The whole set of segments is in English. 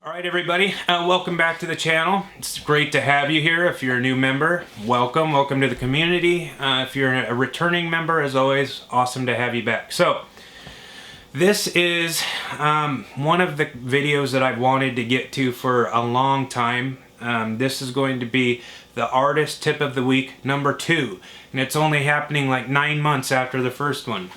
Alright everybody, welcome back to the channel. It's great to have you here. If you're a new member, welcome to the community. If you're a returning member, as always, awesome to have you back. So, this is one of the videos that I've wanted to get to for a long time. This is going to be the artist tip of the week number 2, and it's only happening like 9 months after the first one.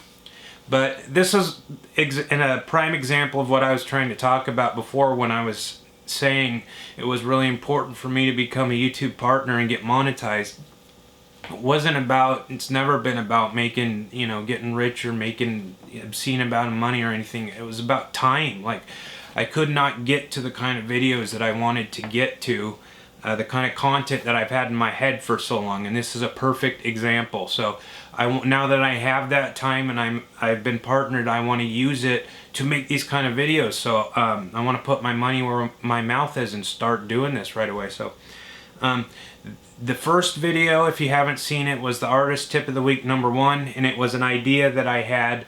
But this is in a prime example of what I was trying to talk about before when I was saying it was really important for me to become a YouTube partner and get monetized. It's never been about making, getting rich or making obscene amount of money or anything. It was about time. Like, I could not get to the kind of videos that I wanted to get to, the kind of content that I've had in my head for so long, and this is a perfect example. So now that I have that time and I've been partnered, I want to use it to make these kind of videos. So I want to put my money where my mouth is and start doing this right away. So the first video, if you haven't seen it, was the artist tip of the week number 1, and it was an idea that I had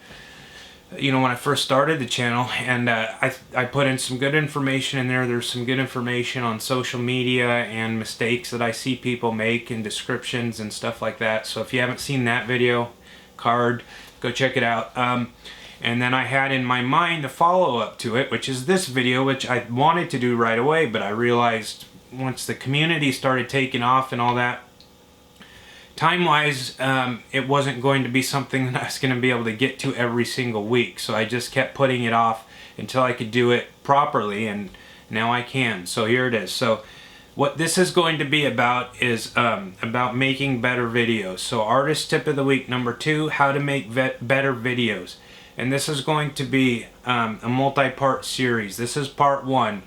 when I first started the channel, and I put in some good information in there. There's some good information on social media and mistakes that I see people make in descriptions and stuff like that. So if you haven't seen that video, go check it out. And then I had in my mind a follow-up to it, which is this video, which I wanted to do right away, but I realized once the community started taking off and all that, time-wise, it wasn't going to be something that I was going to be able to get to every single week. So I just kept putting it off until I could do it properly, and now I can. So here it is. So what this is going to be about is about making better videos. So artist tip of the week number 2, how to make better videos. And this is going to be a multi-part series. This is part 1.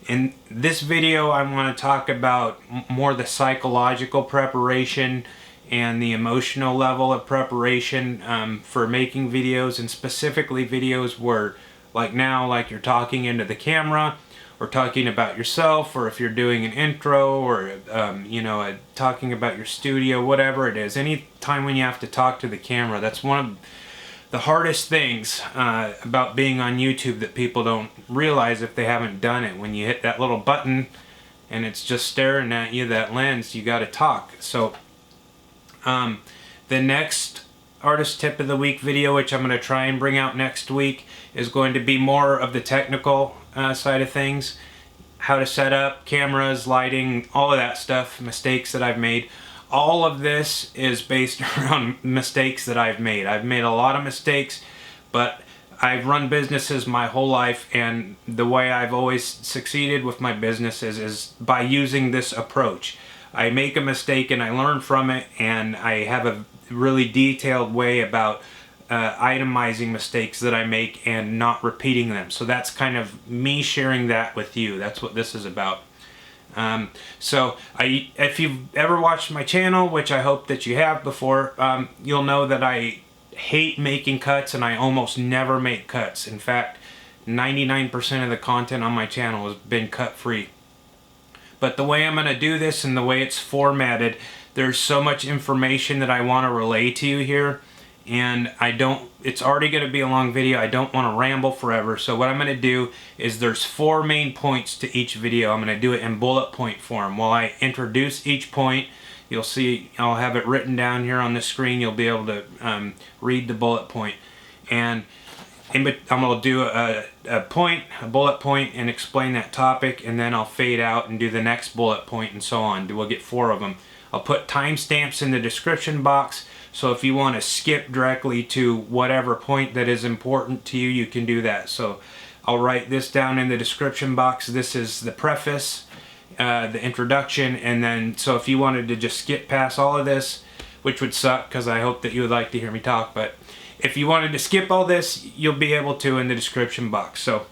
In this video, I want to talk about more the psychological preparation and the emotional level of preparation for making videos, and specifically videos where, like you're talking into the camera or talking about yourself, or if you're doing an intro or talking about your studio, whatever it is. Any time when you have to talk to the camera, that's one of the hardest things about being on YouTube that people don't realize if they haven't done it. When you hit that little button and it's just staring at you, that lens, you got to talk. So the next artist tip of the week video, which I'm going to try and bring out next week, is going to be more of the technical side of things. How to set up cameras, lighting, all of that stuff, mistakes that I've made. All of this is based around mistakes that I've made. I've made a lot of mistakes, but I've run businesses my whole life, and the way I've always succeeded with my businesses is by using this approach. I make a mistake and I learn from it, and I have a really detailed way about itemizing mistakes that I make and not repeating them. So that's kind of me sharing that with you. That's what this is about. If you've ever watched my channel, which I hope that you have before, you'll know that I hate making cuts, and I almost never make cuts. In fact, 99% of the content on my channel has been cut free. But the way I'm going to do this and the way it's formatted, there's so much information that I want to relay to you here, and it's already going to be a long video. I don't want to ramble forever. So what I'm going to do is there's 4 main points to each video. I'm going to do it in bullet point form. While I introduce each point, you'll see I'll have it written down here on the screen. You'll be able to read the bullet point. And I'm going to do a bullet point and explain that topic, and then I'll fade out and do the next bullet point, and so on. We'll get 4 of them. I'll put timestamps in the description box, so if you want to skip directly to whatever point that is important to you, you can do that. So I'll write this down in the description box. This is the preface, the introduction, and then so if you wanted to just skip past all of this, which would suck because I hope that you would like to hear me talk, but if you wanted to skip all this, you'll be able to in the description box. So,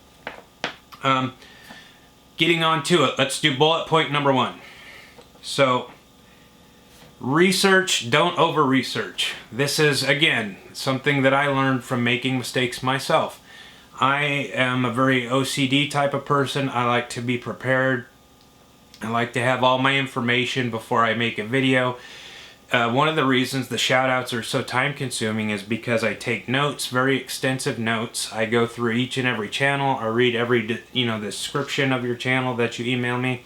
getting on to it, let's do bullet point number 1. So, research, don't over-research. This is, again, something that I learned from making mistakes myself. I am a very OCD type of person. I like to be prepared. I like to have all my information before I make a video. One of the reasons the shout outs are so time consuming is because I take notes, very extensive notes. I go through each and every channel. I read every, description of your channel that you email me.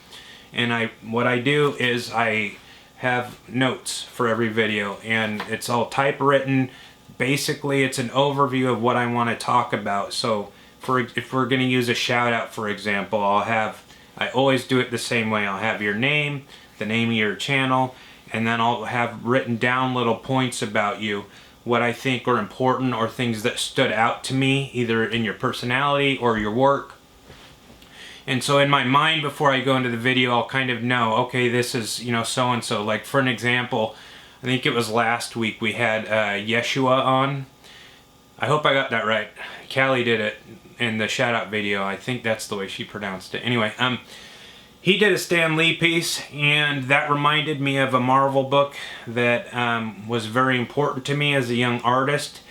And what I do is I have notes for every video, and it's all typewritten. Basically, it's an overview of what I want to talk about. So if we're going to use a shout out, for example, I always do it the same way. I'll have your name, the name of your channel, and then I'll have written down little points about you, what I think are important or things that stood out to me, either in your personality or your work. And so in my mind, before I go into the video, I'll kind of know, okay, this is, so-and-so. Like, for an example, I think it was last week we had Yeshua on. I hope I got that right. Callie did it in the shout-out video. I think that's the way she pronounced it. Anyway, he did a Stan Lee piece, and that reminded me of a Marvel book that was very important to me as a young artist,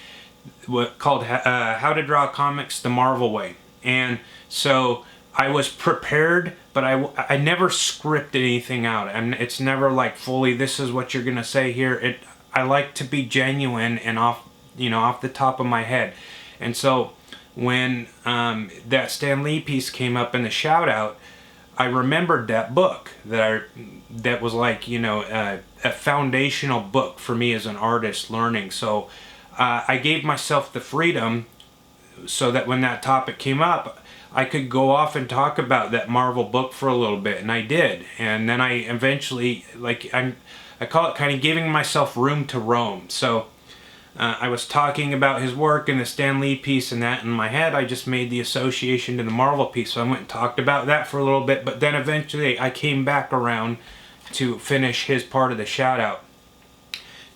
called How to Draw Comics the Marvel Way. And so I was prepared, but I never script anything out. And it's never like fully, this is what you're going to say here. I like to be genuine and off the top of my head. And so when that Stan Lee piece came up in the shout out, I remembered that book that was like, a foundational book for me as an artist learning. So I gave myself the freedom so that when that topic came up, I could go off and talk about that Marvel book for a little bit, and I did. And then I eventually, I call it kind of giving myself room to roam. So I was talking about his work and the Stan Lee piece and that in my head. I just made the association to the Marvel piece. So I went and talked about that for a little bit, but then eventually I came back around to finish his part of the shout out.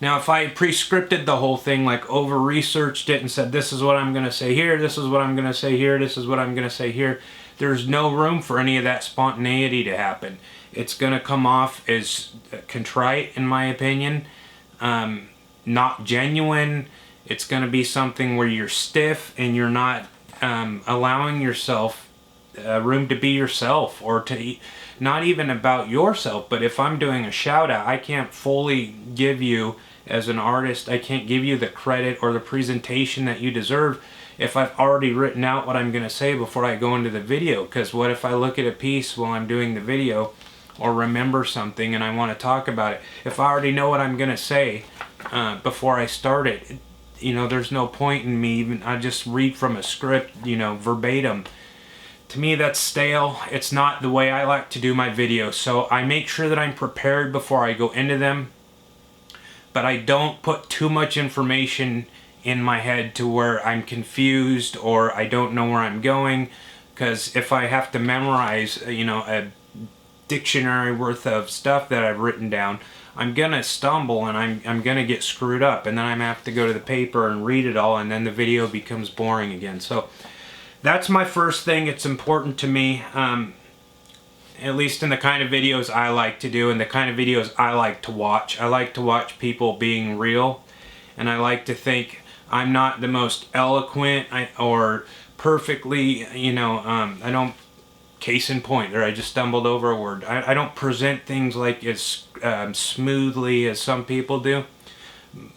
Now, if I pre-scripted the whole thing, like over-researched it and said, this is what I'm going to say here, this is what I'm going to say here, this is what I'm going to say here, there's no room for any of that spontaneity to happen. It's going to come off as contrite, in my opinion, not genuine. It's going to be something where you're stiff and you're not allowing yourself room to be yourself, or to not even about yourself. But if I'm doing a shout out, I can't fully give you, as an artist, I can't give you the credit or the presentation that you deserve if I've already written out what I'm going to say before I go into the video. Because what if I look at a piece while I'm doing the video, or remember something and I want to talk about it? If I already know what I'm going to say before I start it, there's no point in me even, I just read from a script, verbatim. To me, that's stale. It's not the way I like to do my videos. So I make sure that I'm prepared before I go into them, but I don't put too much information in my head to where I'm confused or I don't know where I'm going. Because if I have to memorize, a dictionary worth of stuff that I've written down, I'm gonna stumble and I'm gonna get screwed up, and then I'm gonna have to go to the paper and read it all, and then the video becomes boring again. So that's my first thing. It's important to me, at least in the kind of videos I like to do and the kind of videos I like to watch. I like to watch people being real, and I like to think I'm not the most eloquent or perfectly, I don't, case in point, there I just stumbled over a word. I don't present things like as smoothly as some people do,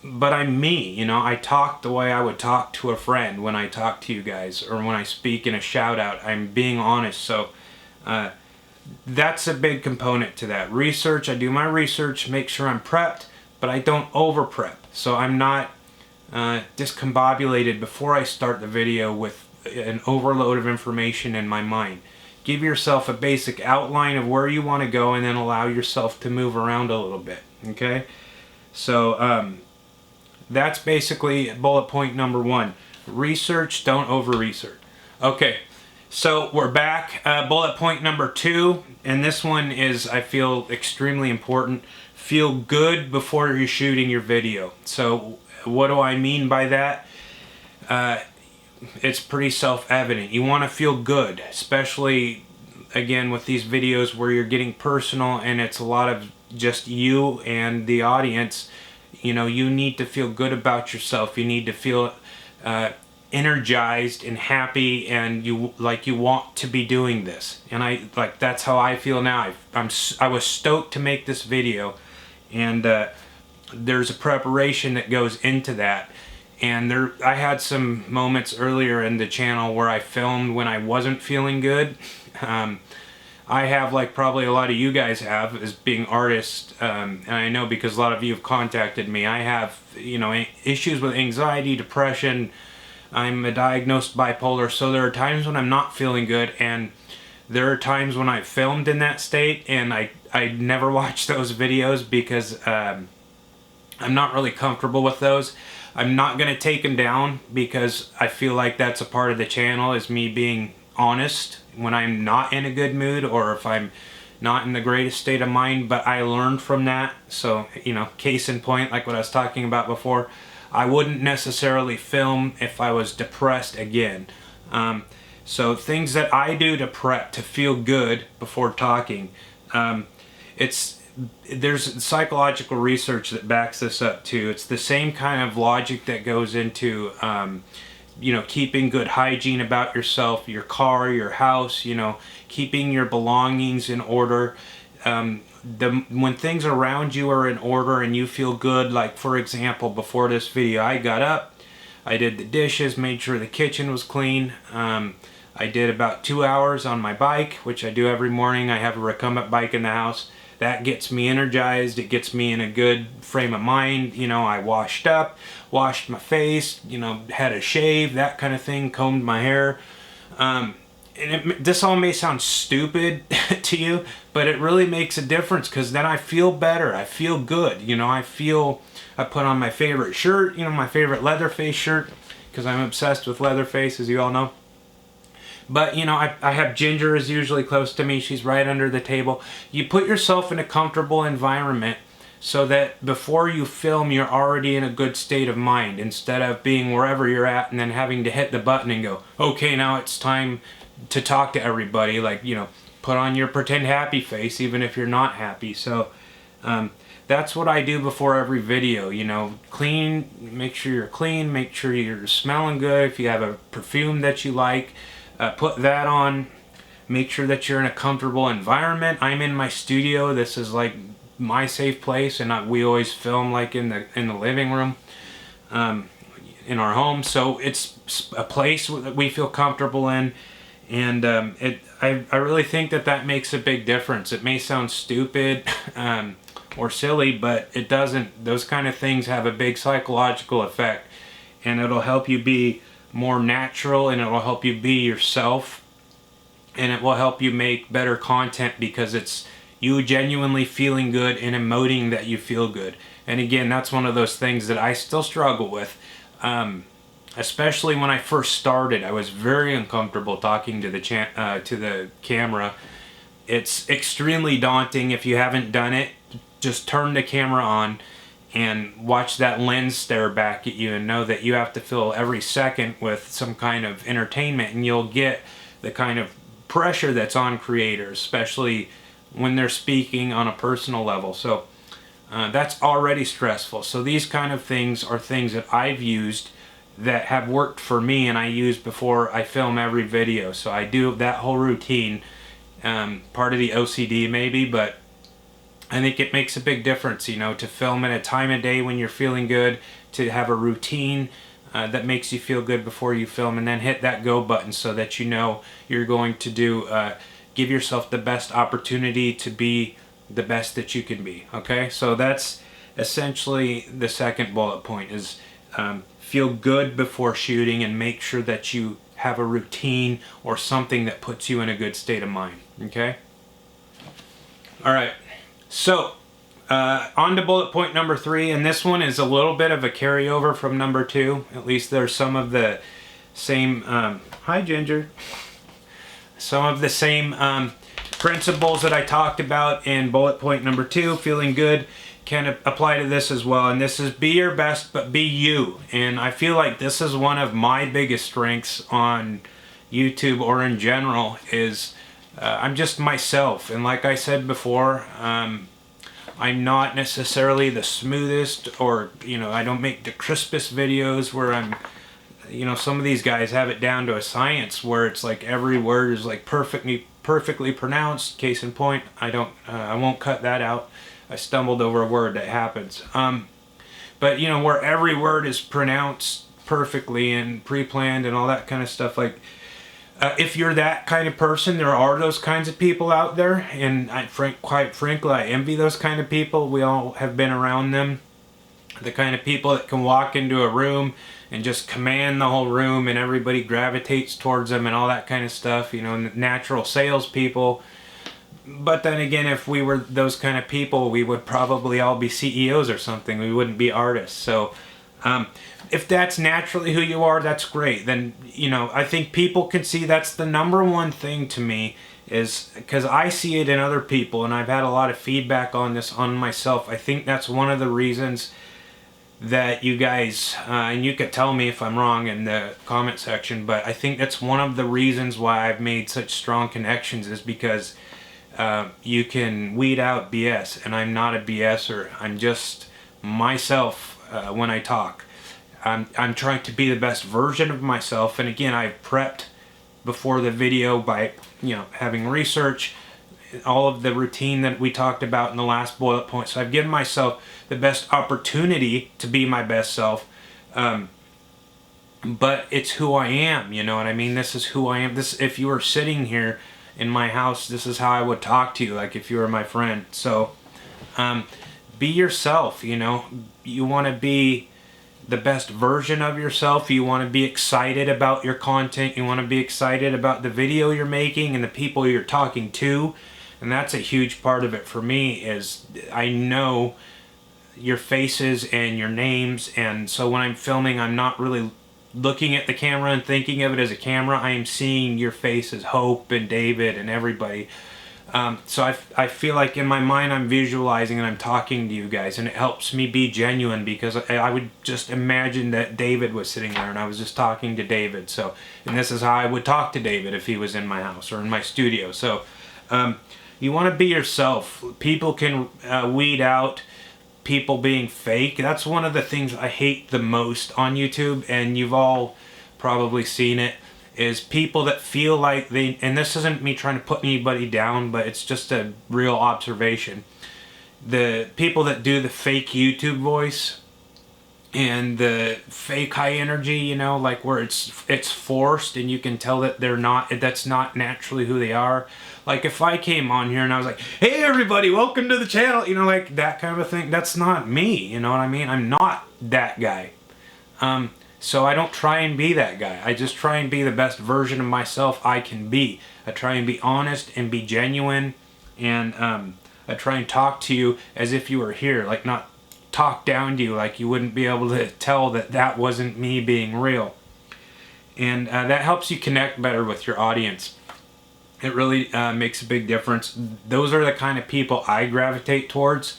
but I'm me, I talk the way I would talk to a friend when I talk to you guys, or when I speak in a shout out. I'm being honest. So that's a big component to that. Research, I do my research, make sure I'm prepped, but I don't over prep. So I'm not discombobulated before I start the video with an overload of information in my mind. Give yourself a basic outline of where you want to go, and then allow yourself to move around a little bit. Okay? So that's basically bullet point number 1. Research, don't over-research. Okay, so we're back. Bullet point number 2, and this one is, I feel, extremely important. Feel good before you're shooting your video. So what do I mean by that? It's pretty self-evident. You want to feel good, especially, again, with these videos where you're getting personal and it's a lot of just you and the audience. You need to feel good about yourself. You need to feel energized and happy, and you want to be doing this. And that's how I feel now. I was stoked to make this video, and there's a preparation that goes into that. And I had some moments earlier in the channel where I filmed when I wasn't feeling good. I have, like probably a lot of you guys have, as being artists, and I know because a lot of you have contacted me. I have, you know, issues with anxiety, depression. I'm a diagnosed bipolar, so there are times when I'm not feeling good, and there are times when I filmed in that state, and I never watch those videos because I'm not really comfortable with those. I'm not going to take them down because I feel like that's a part of the channel, is me being honest when I'm not in a good mood or if I'm not in the greatest state of mind, but I learned from that. So, you know, case in point, like what I was talking about before, I wouldn't necessarily film if I was depressed again. So things that I do to prep, to feel good before talking, there's psychological research that backs this up too. It's the same kind of logic that goes into you know, keeping good hygiene about yourself, your car, your house, you know, keeping your belongings in order. When things around you are in order and you feel good, like for example, before this video, I got up, I did the dishes, made sure the kitchen was clean. I did about 2 hours on my bike, which I do every morning. I have a recumbent bike in the house. That gets me energized. It gets me in a good frame of mind. You know, I washed up, washed my face, you know, had a shave, that kind of thing, combed my hair. This all may sound stupid to you, but it really makes a difference because then I feel better. I feel good. You know, I put on my favorite shirt, you know, my favorite Leatherface shirt, because I'm obsessed with Leatherface, as you all know. But, you know, I have Ginger is usually close to me. She's right under the table. You put yourself in a comfortable environment so that before you film, you're already in a good state of mind, instead of being wherever you're at and then having to hit the button and go, okay, now it's time to talk to everybody. Like, you know, put on your pretend happy face even if you're not happy. So that's what I do before every video. You know, clean, make sure you're clean, make sure you're smelling good. If you have a perfume that you like, put that on. Make sure that you're in a comfortable environment. I'm in my studio. This is like my safe place, and we always film like in the living room in our home. So it's a place that we feel comfortable in, and I really think that makes a big difference. It may sound stupid or silly, but it doesn't. Those kind of things have a big psychological effect, and it'll help you be more natural, and it will help you be yourself, and it will help you make better content because it's you genuinely feeling good and emoting that you feel good. And again, that's one of those things that I still struggle with, especially when I first started. I was very uncomfortable talking to the camera. It's extremely daunting. If you haven't done it, just turn the camera on and watch that lens stare back at you and know that you have to fill every second with some kind of entertainment, and you'll get the kind of pressure that's on creators, especially when they're speaking on a personal level. So that's already stressful. So these kind of things are things that I've used that have worked for me, and I use before I film every video. So I do that whole routine, part of the OCD maybe, but I think it makes a big difference, you know, to film at a time of day when you're feeling good, to have a routine that makes you feel good before you film, and then hit that go button so that you know you're going to give yourself the best opportunity to be the best that you can be. Okay, so that's essentially the second bullet point, is feel good before shooting and make sure that you have a routine or something that puts you in a good state of mind. Okay, all right. So, on to bullet point number 3, and this one is a little bit of a carryover from number 2. At least there's some of the same, hi Ginger, some of the same principles that I talked about in bullet point number 2, feeling good, can apply to this as well. And this is be your best, but be you. And I feel like this is one of my biggest strengths on YouTube or in general, is I'm just myself. And like I said before, I'm not necessarily the smoothest, or, you know, I don't make the crispest videos where I'm, you know, some of these guys have it down to a science where it's like every word is like perfectly pronounced. Case in point, I won't cut that out. I stumbled over a word, that happens. but you know, where every word is pronounced perfectly and pre-planned and all that kind of stuff. Like, if you're that kind of person, there are those kinds of people out there, and quite frankly, I envy those kind of people. We all have been around them. The kind of people that can walk into a room and just command the whole room, and everybody gravitates towards them and all that kind of stuff. You know, natural salespeople. But then again, if we were those kind of people, we would probably all be CEOs or something. We wouldn't be artists. So, if that's naturally who you are, that's great. Then, you know, I think people can see that's the number one thing to me, is because I see it in other people, and I've had a lot of feedback on this on myself. I think that's one of the reasons that you guys, and you could tell me if I'm wrong in the comment section, but I think that's one of the reasons why I've made such strong connections, is because you can weed out BS, and I'm not a BSer. I'm just myself when I talk. I'm trying to be the best version of myself, and again, I've prepped before the video by, you know, having research, all of the routine that we talked about in the last bullet point. So I've given myself the best opportunity to be my best self, but it's who I am, you know what I mean? This is who I am. This, if you were sitting here in my house, this is how I would talk to you, like if you were my friend. So be yourself, you know. You want to be the best version of yourself. You want to be excited about your content. You want to be excited about the video you're making and the people you're talking to. And that's a huge part of it for me, is I know your faces and your names, and so when I'm filming, I'm not really looking at the camera and thinking of it as a camera. I am seeing your faces, Hope and David and everybody. So I feel like in my mind I'm visualizing and I'm talking to you guys, and it helps me be genuine, because I would just imagine that David was sitting there and I was just talking to David. So, and this is how I would talk to David if he was in my house or in my studio. So you want to be yourself. People can weed out people being fake. That's one of the things I hate the most on YouTube, and you've all probably seen it, is people that feel like they, and this isn't me trying to put anybody down, but it's just a real observation. The people that do the fake YouTube voice and the fake high energy, you know, like where it's forced and you can tell that that's not naturally who they are. Like if I came on here and I was like, hey everybody, welcome to the channel, you know, like that kind of a thing, that's not me, you know what I mean? I'm not that guy. So I don't try and be that guy. I just try and be the best version of myself I can be. I try and be honest and be genuine, and I try and talk to you as if you were here, like not talk down to you like you wouldn't be able to tell that wasn't me being real. And that helps you connect better with your audience. It really makes a big difference. Those are the kind of people I gravitate towards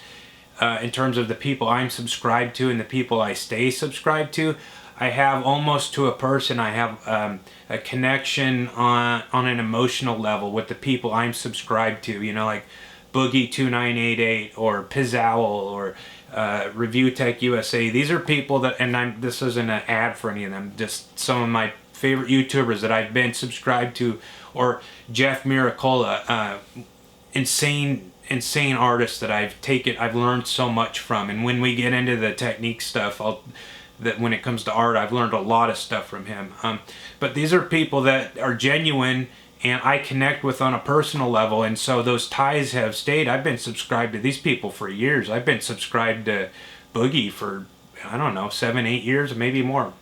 in terms of the people I'm subscribed to and the people I stay subscribed to. I have almost to a person, I have a connection on an emotional level with the people I'm subscribed to, you know, like Boogie2988 or Pizzowl or Review Tech USA. These are people that, and this isn't an ad for any of them, just some of my favorite YouTubers that I've been subscribed to, or Jeff Miracola, insane artist that I've learned so much from. And when we get into the technique stuff, that when it comes to art, I've learned a lot of stuff from him. But these are people that are genuine and I connect with on a personal level, and so those ties have stayed. I've been subscribed to these people for years. I've been subscribed to Boogie for, I don't know, 7-8 years, maybe more.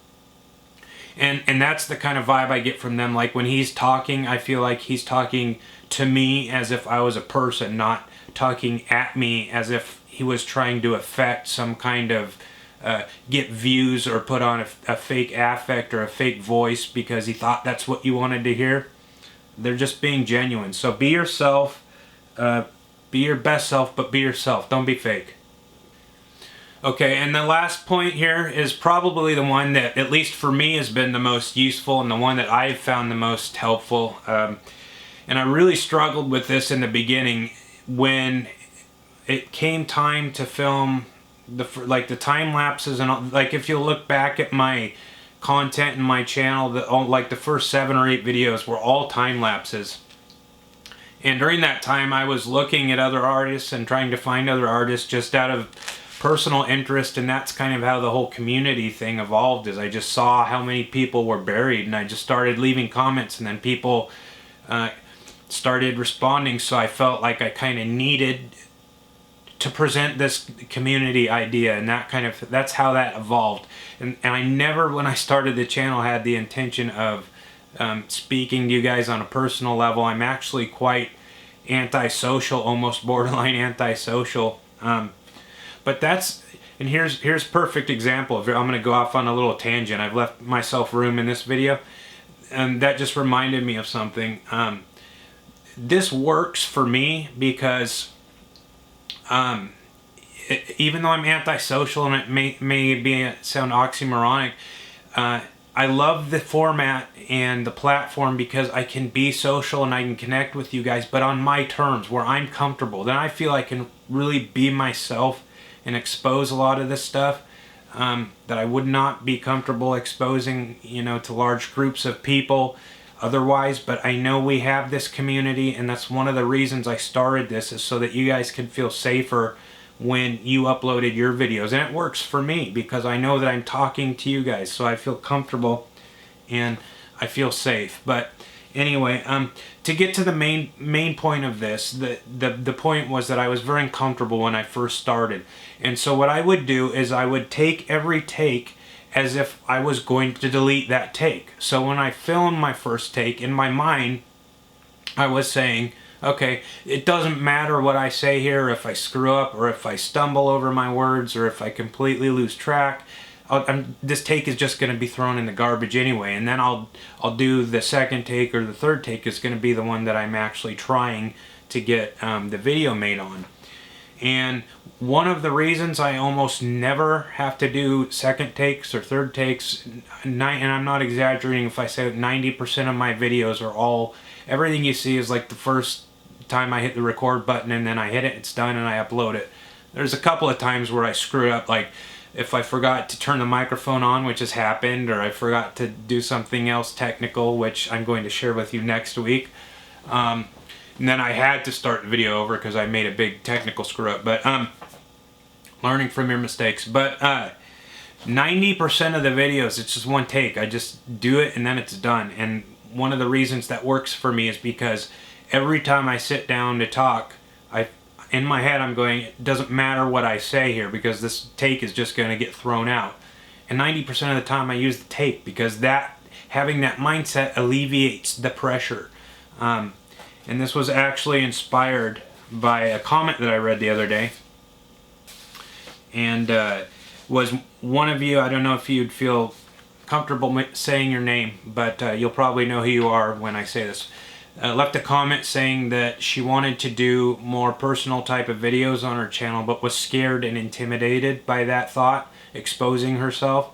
And that's the kind of vibe I get from them. Like when he's talking, I feel like he's talking to me as if I was a person, not talking at me as if he was trying to affect some kind of get views or put on a fake affect or a fake voice because he thought that's what you wanted to hear. They're just being genuine. So be yourself, be your best self, but be yourself. Don't be fake. Okay, and the last point here is probably the one that, at least for me, has been the most useful and the one that I've found the most helpful. And I really struggled with this in the beginning when it came time to film the time lapses, and all, like if you look back at my content in my channel, like the first 7 or 8 videos were all time lapses. And during that time I was looking at other artists and trying to find other artists just out of personal interest, and that's kind of how the whole community thing evolved. Is I just saw how many people were buried, and I just started leaving comments, and then people started responding, so I felt like I kind of needed to present this community idea, and that's how that evolved. And I never, when I started the channel, had the intention of speaking to you guys on a personal level. I'm actually quite antisocial, almost borderline antisocial. But here's perfect example. I'm going to go off on a little tangent. I've left myself room in this video, and that just reminded me of something. This works for me because even though I'm antisocial, and it may sound oxymoronic, I love the format and the platform because I can be social and I can connect with you guys, but on my terms, where I'm comfortable. Then I feel I can really be myself and expose a lot of this stuff that I would not be comfortable exposing, to large groups of people otherwise. But I know we have this community, and that's one of the reasons I started this, is so that you guys can feel safer when you uploaded your videos. And it works for me because I know that I'm talking to you guys, so I feel comfortable and I feel safe. But anyway, to get to the main point of this, the point was that I was very uncomfortable when I first started. And so what I would do is I would take every take as if I was going to delete that take. So when I filmed my first take, in my mind, I was saying, okay, it doesn't matter what I say here, if I screw up or if I stumble over my words or if I completely lose track. This take is just going to be thrown in the garbage anyway, and then I'll do the second take, or the third take is going to be the one that I'm actually trying to get the video made on. And one of the reasons I almost never have to do second takes or third takes, and I'm not exaggerating if I say 90% of my videos are all, everything you see is like the first time I hit the record button and then I hit it, it's done, and I upload it. There's a couple of times where I screw up, like if I forgot to turn the microphone on, which has happened, or I forgot to do something else technical, which I'm going to share with you next week. And then I had to start the video over because I made a big technical screw up. But learning from your mistakes. But 90% of the videos, it's just one take. I just do it and then it's done. And one of the reasons that works for me is because every time I sit down to talk, in my head I'm going, it doesn't matter what I say here because this take is just going to get thrown out. And 90% of the time I use the take because having that mindset alleviates the pressure. And this was actually inspired by a comment that I read the other day. And was one of you, I don't know if you'd feel comfortable saying your name, but you'll probably know who you are when I say this. Left a comment saying that she wanted to do more personal type of videos on her channel, but was scared and intimidated by that thought, exposing herself.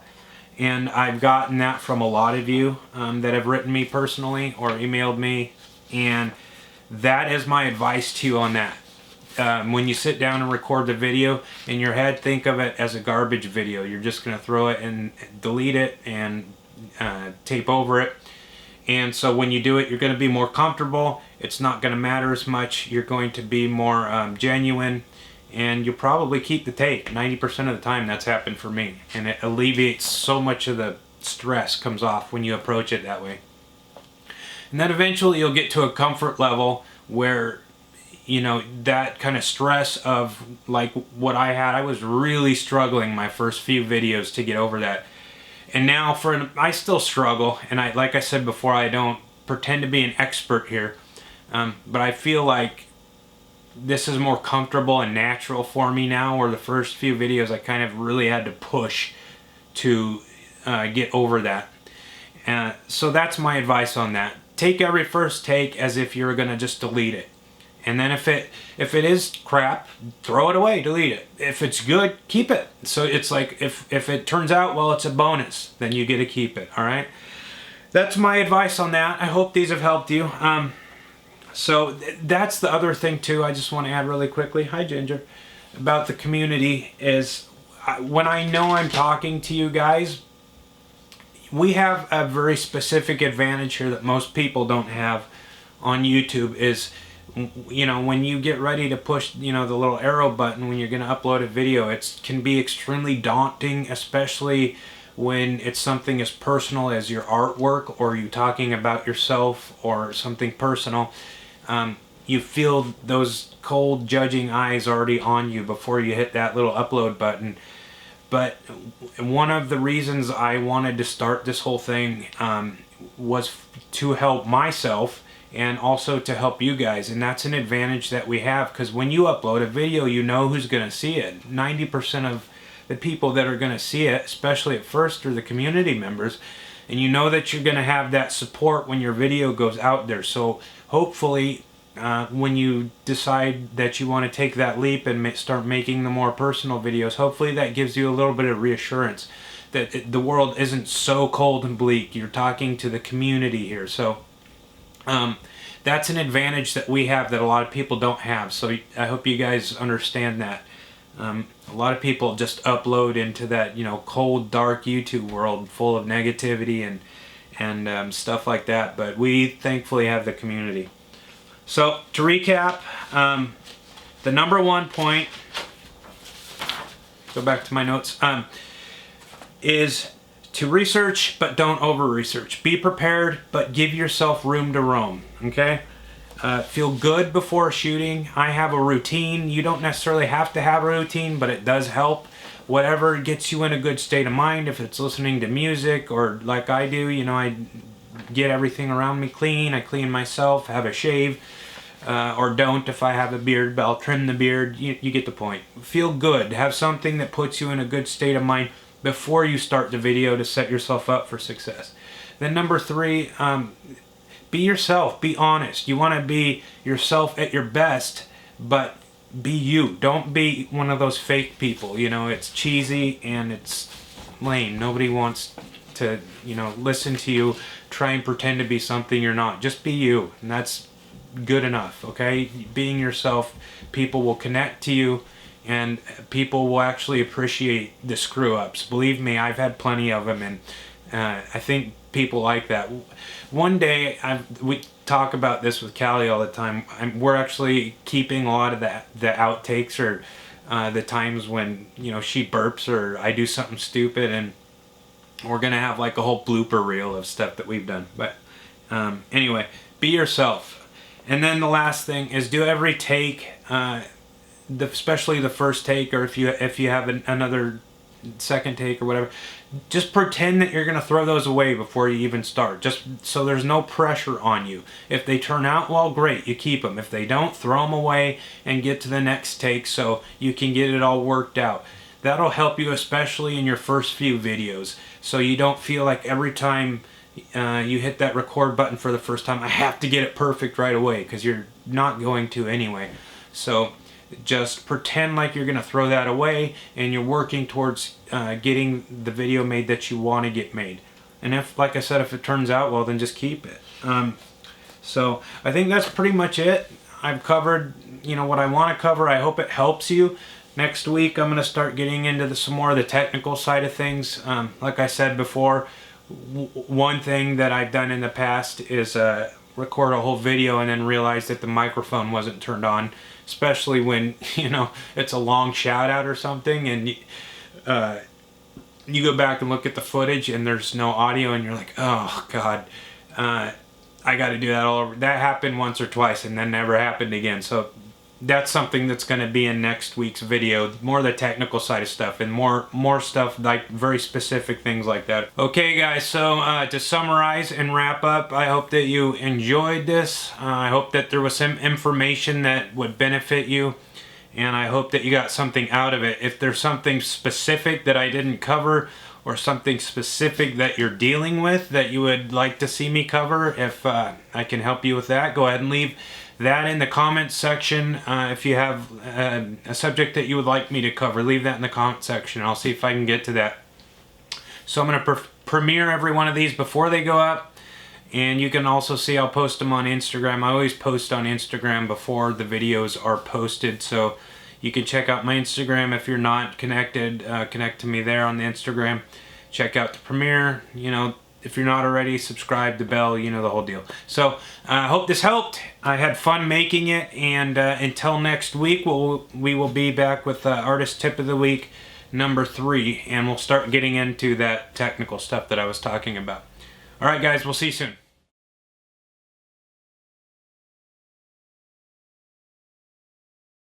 And I've gotten that from a lot of you that have written me personally or emailed me, and that is my advice to you on that. When you sit down and record the video, in your head, think of it as a garbage video. You're just going to throw it and delete it and tape over it. And so when you do it, you're going to be more comfortable. It's not going to matter as much. You're going to be more genuine, and you'll probably keep the tape. 90% of the time that's happened for me, and it alleviates so much of the stress comes off when you approach it that way. And then eventually you'll get to a comfort level where, that kind of stress of like what I had, I was really struggling my first few videos to get over that. And now I still struggle, and like I said before, I don't pretend to be an expert here, but I feel like this is more comfortable and natural for me now, where the first few videos I kind of really had to push to get over that. So that's my advice on that. Take every first take as if you're gonna just delete it. And then if it is crap, throw it away, delete it. If it's good, keep it. So it's like if it turns out, well, it's a bonus, then you get to keep it, all right? That's my advice on that. I hope these have helped you. So that's the other thing too, I just want to add really quickly, hi Ginger, about the community is when I know I'm talking to you guys, we have a very specific advantage here that most people don't have on YouTube, is you know, when you get ready to push, you know, the little arrow button when you're going to upload a video, it can be extremely daunting, especially when it's something as personal as your artwork, or you talking about yourself or something personal. You feel those cold judging eyes already on you before you hit that little upload button. But one of the reasons I wanted to start this whole thing was to help myself and also to help you guys. And that's an advantage that we have, because when you upload a video, you know who's going to see it. 90% of the people that are going to see it, especially at first, are the community members. And you know that you're going to have that support when your video goes out there. So hopefully, when you decide that you want to take that leap and start making the more personal videos, hopefully that gives you a little bit of reassurance that the world isn't so cold and bleak. You're talking to the community here. So that's an advantage that we have that a lot of people don't have. So I hope you guys understand that. A lot of people just upload into that, you know, cold, dark YouTube world full of negativity and stuff like that. But we thankfully have the community. So to recap, the number one point, go back to my notes, is to research, but don't over-research. Be prepared, but give yourself room to roam, okay? Feel good before shooting. I have a routine. You don't necessarily have to have a routine, but it does help. Whatever gets you in a good state of mind, if it's listening to music or like I do, you know, I get everything around me clean. I clean myself, have a shave, or don't if I have a beard, but I'll trim the beard. You get the point. Feel good. Have something that puts you in a good state of mind before you start the video to set yourself up for success. Then number three, be yourself. Be honest. You want to be yourself at your best, but be you. Don't be one of those fake people. You know, it's cheesy and it's lame. Nobody wants to, you know, listen to you try and pretend to be something you're not. Just be you, and that's good enough, okay? Being yourself, people will connect to you, and people will actually appreciate the screw-ups. Believe me, I've had plenty of them, and I think people like that. One day, we talk about this with Callie all the time. We're actually keeping a lot of the outtakes, or the times when, you know, she burps or I do something stupid, and we're gonna have like a whole blooper reel of stuff that we've done. But anyway, be yourself. And then the last thing is do every take, especially the first take, or if you have another second take or whatever, just pretend that you're going to throw those away before you even start, just so there's no pressure on you. If they turn out well, great, you keep them. If they don't, throw them away and get to the next take so you can get it all worked out. That'll help you, especially in your first few videos, so you don't feel like every time you hit that record button for the first time, I have to get it perfect right away, because you're not going to anyway. So just pretend like you're going to throw that away and you're working towards getting the video made that you want to get made. And if, like I said, if it turns out well, then just keep it. So I think that's pretty much it. I've covered, you know, what I want to cover. I hope it helps you. Next week I'm going to start getting into some more of the technical side of things. Like I said before, one thing that I've done in the past is record a whole video and then realize that the microphone wasn't turned on, especially when, you know, it's a long shout out or something, and you go back and look at the footage and there's no audio, and you're like, oh god, I got to do that all over. That happened once or twice and then never happened again. So that's something that's going to be in next week's video, more the technical side of stuff, and more stuff like very specific things like that. Okay guys, so to summarize and wrap up, I hope that you enjoyed this. I hope that there was some information that would benefit you, and I hope that you got something out of it. If there's something specific that I didn't cover, or something specific that you're dealing with that you would like to see me cover, if I can help you with that, go ahead and leave that in the comments section. If you have a subject that you would like me to cover, leave that in the comment section. I'll see if I can get to that. So I'm going to premiere every one of these before they go up, and you can also see I'll post them on Instagram. I always post on Instagram before the videos are posted, so you can check out my Instagram. If you're not connected, connect to me there on the Instagram. Check out the premiere. You know, If you're not already, subscribe, the bell, you know the whole deal. So I hope this helped. I had fun making it, and until next week, we will be back with Artist Tip of the Week number 3, and we'll start getting into that technical stuff that I was talking about. All right, guys, we'll see you soon.